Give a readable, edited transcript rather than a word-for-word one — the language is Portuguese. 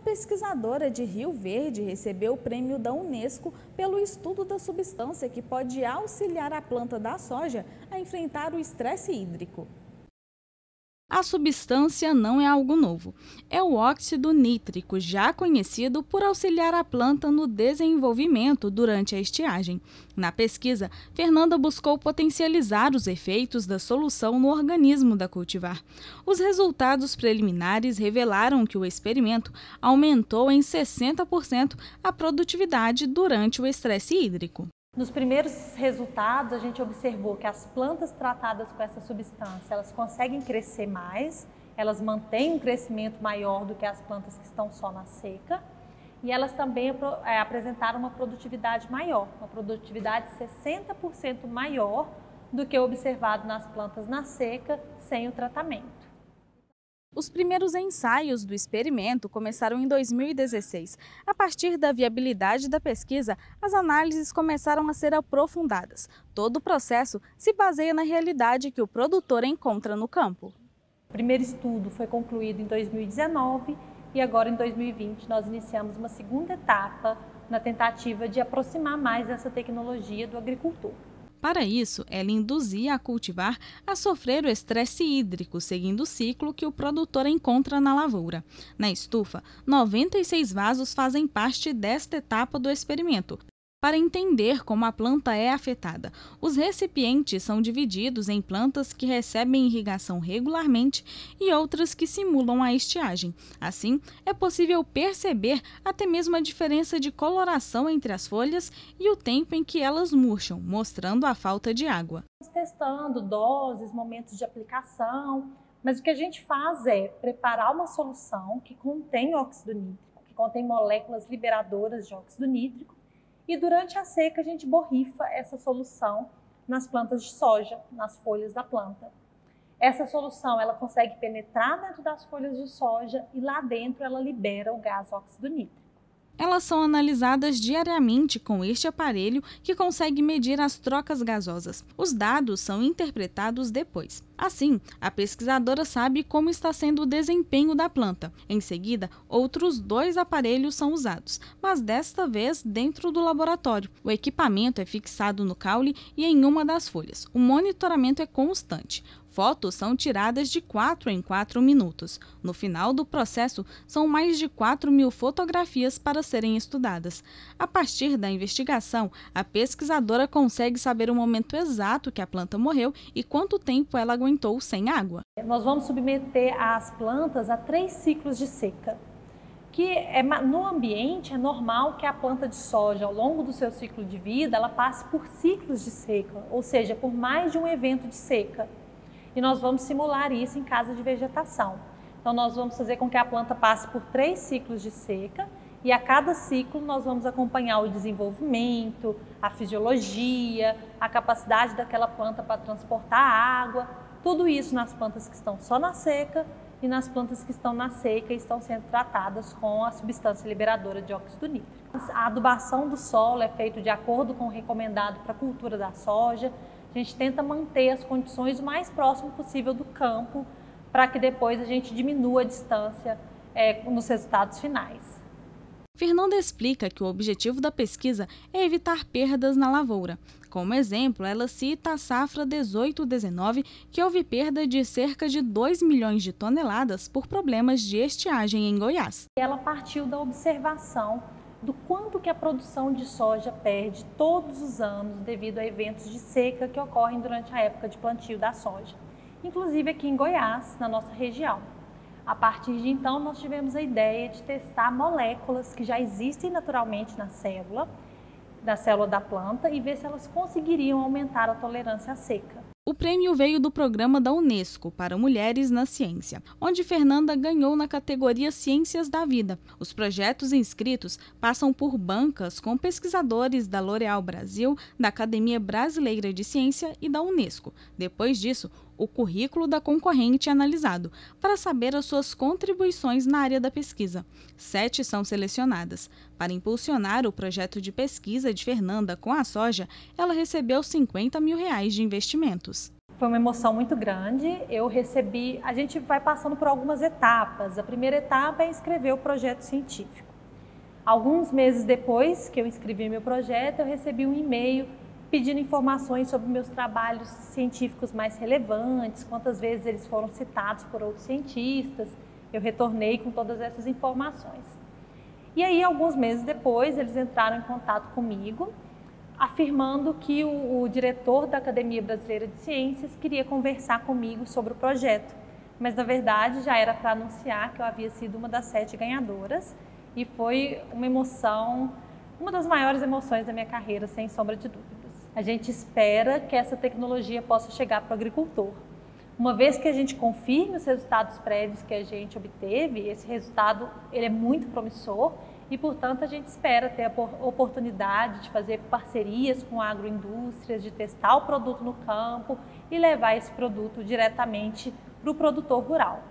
pesquisadora de Rio Verde recebeu o prêmio da Unesco pelo estudo da substância que pode auxiliar a planta da soja a enfrentar o estresse hídrico. A substância não é algo novo. É o óxido nítrico, já conhecido por auxiliar a planta no desenvolvimento durante a estiagem. Na pesquisa, Fernanda buscou potencializar os efeitos da solução no organismo da cultivar. Os resultados preliminares revelaram que o experimento aumentou em 60% a produtividade durante o estresse hídrico. Nos primeiros resultados, a gente observou que as plantas tratadas com essa substância, elas conseguem crescer mais, elas mantêm um crescimento maior do que as plantas que estão só na seca, e elas também apresentaram uma produtividade maior, uma produtividade 60% maior do que observado nas plantas na seca, sem o tratamento. Os primeiros ensaios do experimento começaram em 2016. A partir da viabilidade da pesquisa, as análises começaram a ser aprofundadas. Todo o processo se baseia na realidade que o produtor encontra no campo. O primeiro estudo foi concluído em 2019 e agora em 2020 nós iniciamos uma segunda etapa na tentativa de aproximar mais essa tecnologia do agricultor. Para isso, ela induzia a cultivar a sofrer o estresse hídrico, seguindo o ciclo que o produtor encontra na lavoura. Na estufa, 96 vasos fazem parte desta etapa do experimento. Para entender como a planta é afetada, os recipientes são divididos em plantas que recebem irrigação regularmente e outras que simulam a estiagem. Assim, é possível perceber até mesmo a diferença de coloração entre as folhas e o tempo em que elas murcham, mostrando a falta de água. Testando doses, momentos de aplicação, mas o que a gente faz é preparar uma solução que contém óxido nítrico, que contém moléculas liberadoras de óxido nítrico, e durante a seca a gente borrifa essa solução nas plantas de soja, nas folhas da planta. Essa solução ela consegue penetrar dentro das folhas de soja e lá dentro ela libera o gás óxido nítrico. Elas são analisadas diariamente com este aparelho que consegue medir as trocas gasosas. Os dados são interpretados depois. Assim, a pesquisadora sabe como está sendo o desempenho da planta. Em seguida, outros 2 aparelhos são usados, mas desta vez dentro do laboratório. O equipamento é fixado no caule e em uma das folhas. O monitoramento é constante. Fotos são tiradas de 4 em 4 minutos. No final do processo, são mais de 4.000 fotografias para serem estudadas. A partir da investigação, a pesquisadora consegue saber o momento exato que a planta morreu e quanto tempo ela aguentou sem água. Nós vamos submeter as plantas a 3 ciclos de seca. No ambiente é normal que a planta de soja, ao longo do seu ciclo de vida, ela passe por ciclos de seca, ou seja, por mais de um evento de seca. E nós vamos simular isso em casa de vegetação. Então nós vamos fazer com que a planta passe por 3 ciclos de seca e a cada ciclo nós vamos acompanhar o desenvolvimento, a fisiologia, a capacidade daquela planta para transportar água, tudo isso nas plantas que estão só na seca e nas plantas que estão na seca e estão sendo tratadas com a substância liberadora de óxido nítrico. A adubação do solo é feita de acordo com o recomendado para a cultura da soja. A gente tenta manter as condições o mais próximo possível do campo para que depois a gente diminua a distância nos resultados finais. Fernanda explica que o objetivo da pesquisa é evitar perdas na lavoura. Como exemplo, ela cita a safra 18-19, que houve perda de cerca de 2 milhões de toneladas por problemas de estiagem em Goiás. Ela partiu da observação do quanto que a produção de soja perde todos os anos devido a eventos de seca que ocorrem durante a época de plantio da soja, inclusive aqui em Goiás, na nossa região. A partir de então, nós tivemos a ideia de testar moléculas que já existem naturalmente na célula da planta e ver se elas conseguiriam aumentar a tolerância à seca. O prêmio veio do programa da Unesco para Mulheres na Ciência, onde Fernanda ganhou na categoria Ciências da Vida. Os projetos inscritos passam por bancas com pesquisadores da L'Oréal Brasil, da Academia Brasileira de Ciência e da Unesco. Depois disso, o currículo da concorrente é analisado para saber as suas contribuições na área da pesquisa. 7 são selecionadas. Para impulsionar o projeto de pesquisa de Fernanda com a soja, ela recebeu R$ 50 mil de investimentos. Foi uma emoção muito grande. A gente vai passando por algumas etapas. A primeira etapa é escrever o projeto científico. Alguns meses depois que eu escrevi meu projeto, eu recebi um e-mail pedindo informações sobre meus trabalhos científicos mais relevantes, quantas vezes eles foram citados por outros cientistas. Eu retornei com todas essas informações. E aí, alguns meses depois, eles entraram em contato comigo, afirmando que o diretor da Academia Brasileira de Ciências queria conversar comigo sobre o projeto. Mas, na verdade, já era para anunciar que eu havia sido uma das 7 ganhadoras e foi uma emoção, uma das maiores emoções da minha carreira, sem sombra de dúvidas. A gente espera que essa tecnologia possa chegar para o agricultor. Uma vez que a gente confirme os resultados prévios que a gente obteve, esse resultado ele é muito promissor e, portanto, a gente espera ter a oportunidade de fazer parcerias com agroindústrias, de testar o produto no campo e levar esse produto diretamente para o produtor rural.